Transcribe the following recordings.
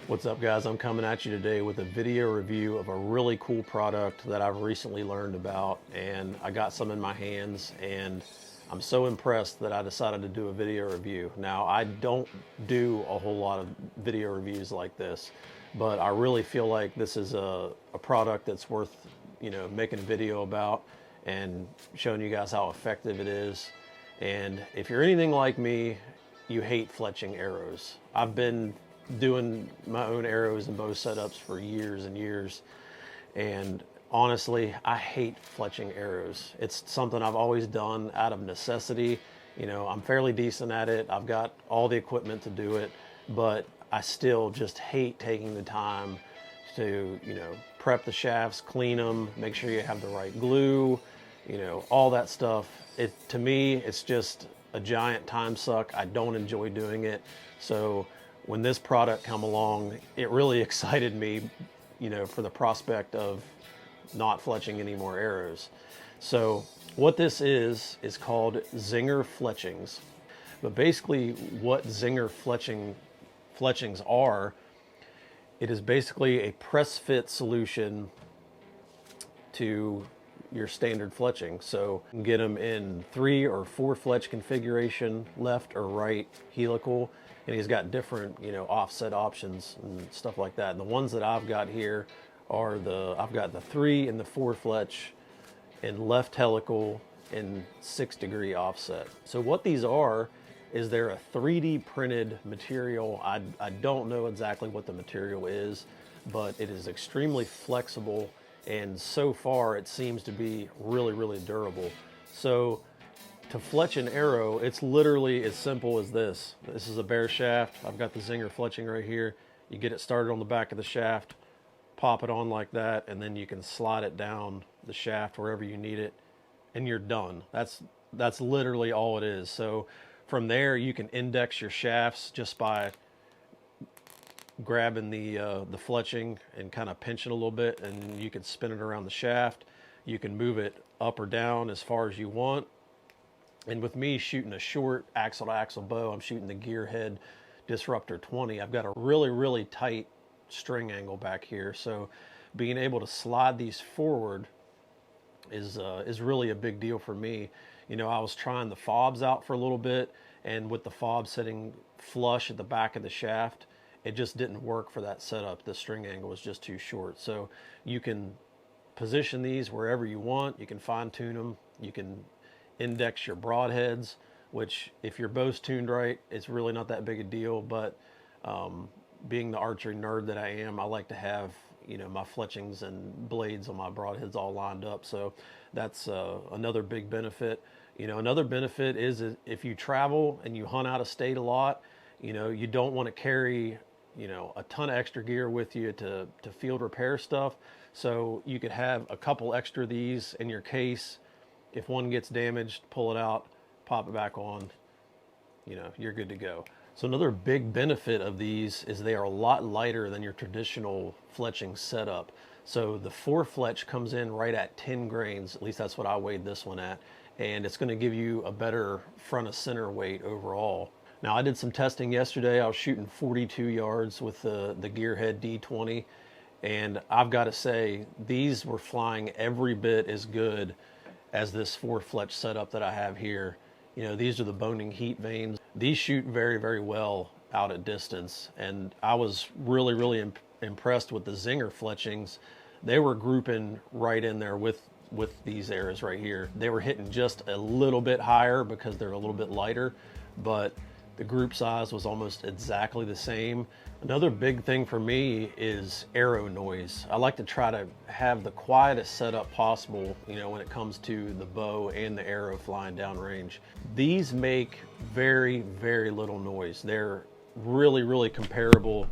What's up, guys? I'm coming at you today with a video review of a really cool product that I've recently learned about, and I got some in my hands and I'm so impressed that I decided to do a video review. Now, I don't do a whole lot of video reviews like this, but I really feel like this is a product that's worth, making a video about and showing you guys how effective it is. And if you're anything like me, you hate fletching arrows. I've been doing my own arrows and bow setups for years and years, and honestly, I hate fletching arrows. It's something I've always done out of necessity. I'm fairly decent at it. I've got all the equipment to do it, but I still just hate taking the time to, prep the shafts, clean them, make sure you have the right glue, all that stuff. To me, it's just a giant time suck. I don't enjoy doing it. So when this product come along, it really excited me, for the prospect of not fletching any more arrows. So what this is called Zinger Fletchings. But basically what Zinger Fletchings are, it is basically a press fit solution to your standard fletching. So you can get them in 3 or 4 fletch configuration, left or right helical, and he's got different, offset options and stuff like that. And the ones that I've got here are I've got the 3 and the 4 fletch in left helical and 6-degree offset. So what these are is they're a 3D printed material. I don't know exactly what the material is, but it is extremely flexible, and so far it seems to be really, really durable. So to fletch an arrow, it's literally as simple as this. This is a bare shaft. I've got the Zinger Fletching right here. You get it started on the back of the shaft, pop it on like that, and then you can slide it down the shaft wherever you need it, and you're done. That's literally all it is. So from there, you can index your shafts just by grabbing the fletching and kind of pinching a little bit, and you can spin it around the shaft. You can move it up or down as far as you want. And with me shooting a short axle-to-axle bow, I'm shooting the Gearhead Disruptor 20. I've got a really, really tight string angle back here, so being able to slide these forward is really a big deal for me. I was trying the fobs out for a little bit, and with the fob sitting flush at the back of the shaft, it just didn't work for that setup. The string angle was just too short. So you can position these wherever you want. You can fine tune them. You can index your broadheads, which if your bow's tuned right, it's really not that big a deal. But being the archery nerd that I am, I like to have my fletchings and blades on my broadheads all lined up. So that's another big benefit. Another benefit is if you travel and you hunt out of state a lot, you don't want to carry a ton of extra gear with you to field repair stuff. So you could have a couple extra of these in your case. If one gets damaged, pull it out, pop it back on, you're good to go. So another big benefit of these is they are a lot lighter than your traditional fletching setup. So the 4 fletch comes in right at 10 grains, at least that's what I weighed this one at, and it's going to give you a better front of center weight overall. Now, I did some testing yesterday. I was shooting 42 yards with the Gearhead D20, and I've got to say, these were flying every bit as good as this 4 fletch setup that I have here. These are the boning heat vanes. These shoot very, very well out at distance, and I was really, really impressed with the Zinger Fletchings. They were grouping right in there with these arrows right here. They were hitting just a little bit higher because they're a little bit lighter, but the group size was almost exactly the same. Another big thing for me is arrow noise. I like to try to have the quietest setup possible, when it comes to the bow and the arrow flying downrange. These make very, very little noise. They're really, really comparable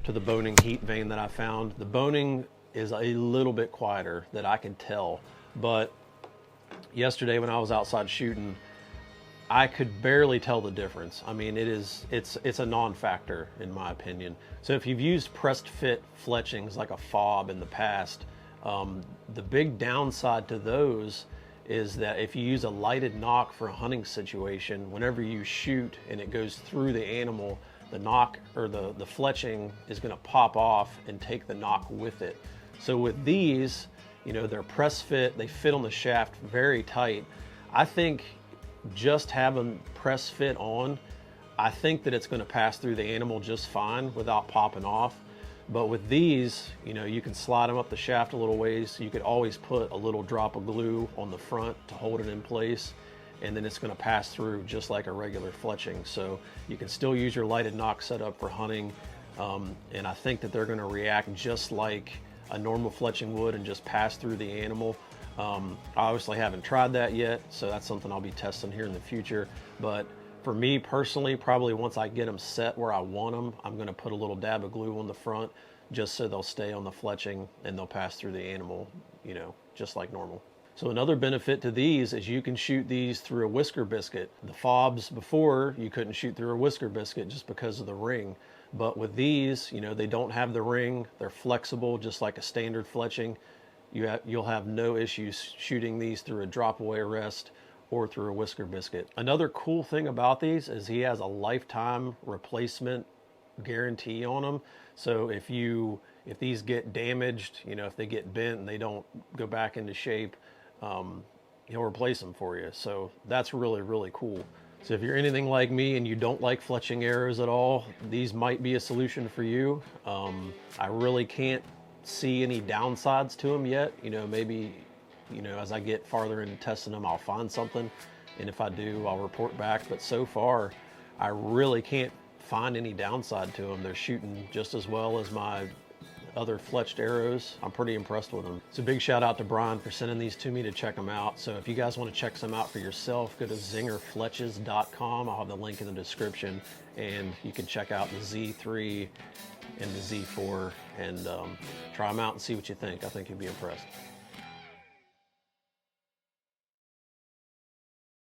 to the boning heat vane that I found. The boning is a little bit quieter, that I can tell, but yesterday when I was outside shooting, I could barely tell the difference. I mean, it's a non-factor in my opinion. So if you've used pressed fit fletchings like a fob in the past, the big downside to those is that if you use a lighted nock for a hunting situation, whenever you shoot and it goes through the animal, the knock or the fletching is going to pop off and take the knock with it. So with these, you know, they're press fit, they fit on the shaft very tight. I think just having press fit on, I think that it's going to pass through the animal just fine without popping off. But with these, you know, you can slide them up the shaft a little ways. You could always put a little drop of glue on the front to hold it in place, and then it's going to pass through just like a regular fletching. So you can still use your lighted knock setup for hunting, and I think that they're going to react just like a normal fletching would and just pass through the animal. I obviously haven't tried that yet, so that's something I'll be testing here in the future. But for me personally, probably once I get them set where I want them, I'm going to put a little dab of glue on the front just so they'll stay on the fletching and they'll pass through the animal, you know, just like normal. So another benefit to these is you can shoot these through a whisker biscuit. The fobs before, you couldn't shoot through a whisker biscuit just because of the ring. But with these, you know, they don't have the ring. They're flexible, just like a standard fletching. You'll have no issues shooting these through a drop away rest or through a whisker biscuit. Another cool thing about these is he has a lifetime replacement guarantee on them. So if these get damaged, you know, if they get bent and they don't go back into shape, he'll replace them for you. So that's really, really cool. So if you're anything like me and you don't like fletching arrows at all, these might be a solution for you. I really can't see any downsides to them yet. You know, maybe, you know, as I get farther into testing them, I'll find something, and if I do, I'll report back. But so far, I really can't find any downside to them. They're shooting just as well as my other fletched arrows. I'm pretty impressed with them. So big shout out to Brian for sending these to me to check them out. So if you guys want to check some out for yourself, go to zingerfletches.com. I'll have the link in the description, and you can check out the Z3 and the Z4 and try them out and see what you think. I think you'll be impressed.